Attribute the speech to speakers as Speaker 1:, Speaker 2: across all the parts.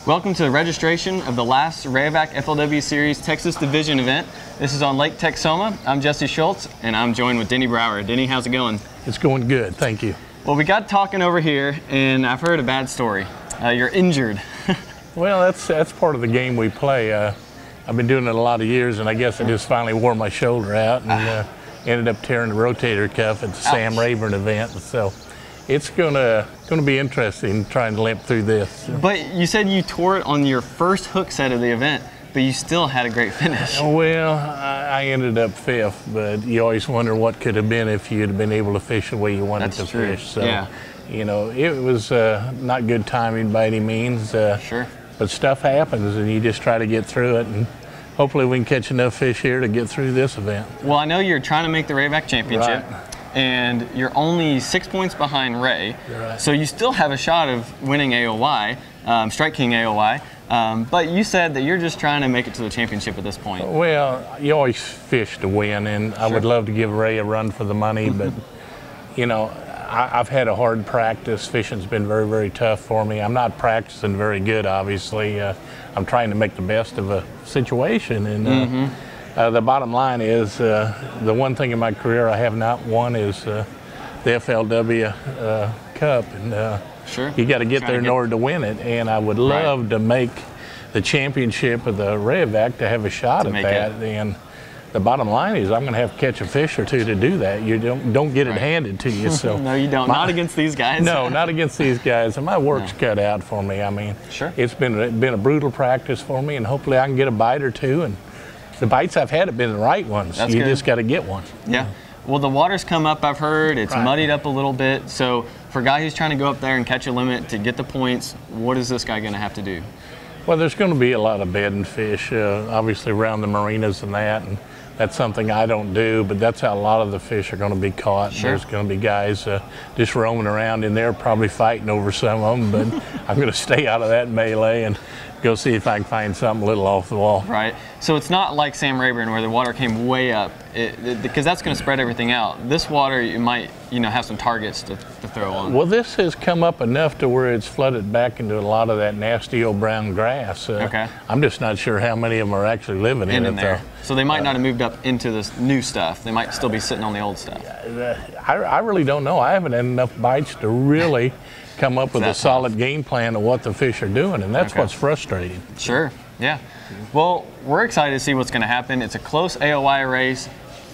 Speaker 1: Welcome to the registration of the last Rayovac FLW Series Texas Division event. This is on Lake Texoma. I'm Jesse Schultz, and I'm joined with Denny Brauer. Denny, how's it going?
Speaker 2: It's going good, thank you.
Speaker 1: Well, we got talking over here, and I've heard a bad story. You're injured.
Speaker 2: Well, that's part of the game we play. I've been doing it a lot of years, and I guess I just finally wore my shoulder out and ended up tearing the rotator cuff at the Sam Rayburn event. So it's gonna be interesting trying to limp through this.
Speaker 1: But you said you tore it on your first hook set of the event, but you still had a great finish.
Speaker 2: Well, I ended up fifth, but you always wonder what could have been if you'd have been able to fish the way you wanted to fish. So,
Speaker 1: yeah.
Speaker 2: You know, it was not good timing by any means.
Speaker 1: Sure.
Speaker 2: But stuff happens, and you just try to get through it, and hopefully we can catch enough fish here to get through this event.
Speaker 1: Well, I know you're trying to make the Rayovac Championship,
Speaker 2: right,
Speaker 1: and you're only 6 points behind Ray,
Speaker 2: right,
Speaker 1: so you still have a shot of winning AOY, Strike King AOY, but you said that you're just trying to make it to the championship at this point.
Speaker 2: Well, you always fish to win, and I would love to give Ray a run for the money, but you know, I've had a hard practice. Fishing's been very, very tough for me. I'm not practicing very good, obviously. I'm trying to make the best of a situation, and the bottom line is the one thing in my career I have not won is the FLW Cup, and you got to get there in order to win it, and I would love to make the championship of the Rayovac to have a shot at that. And the bottom line is I'm going to have to catch a fish or two to do that. You don't get it handed to you. So
Speaker 1: no, you don't. Not against these guys.
Speaker 2: No, not against these guys. And my work's cut out for me. I mean, it's been a brutal practice for me, and hopefully I can get a bite or two. And the bites I've had have been the right ones. You just got to get one.
Speaker 1: Yeah. Well, the water's come up, I've heard. It's muddied up a little bit. So for a guy who's trying to go up there and catch a limit to get the points, what is this guy going to have to do?
Speaker 2: Well, there's going to be a lot of bedding fish, obviously around the marinas and that. And that's something I don't do, but that's how a lot of the fish are going to be caught. There's going to be guys just roaming around in there, probably fighting over some of them, but I'm going to stay out of that melee and go see if I can find something a little off the wall.
Speaker 1: Right. So it's not like Sam Rayburn where the water came way up, because that's going to spread everything out. This water, you might, have some targets to throw on.
Speaker 2: Well, this has come up enough to where it's flooded back into a lot of that nasty old brown grass. I'm just not sure how many of them are actually living in it there.
Speaker 1: So they might not have moved up into this new stuff. They might still be sitting on the old stuff.
Speaker 2: I really don't know. I haven't had enough bites to really come up with a solid game plan of what the fish are doing, and that's what's frustrating.
Speaker 1: Sure, yeah. Well, we're excited to see what's going to happen. It's a close AOY race.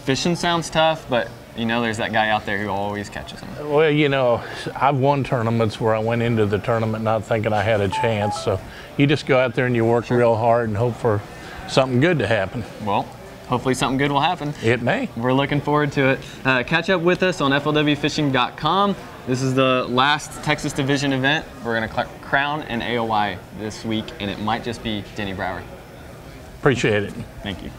Speaker 1: Fishing sounds tough, but there's that guy out there who always catches them.
Speaker 2: Well, I've won tournaments where I went into the tournament not thinking I had a chance. So you just go out there and you work real hard and hope for something good to happen.
Speaker 1: Well, hopefully something good will happen.
Speaker 2: It may.
Speaker 1: We're looking forward to it. Catch up with us on flwfishing.com. This is the last Texas Division event. We're going to crown an AOY this week, and it might just be Denny Brauer.
Speaker 2: Appreciate it.
Speaker 1: Thank you.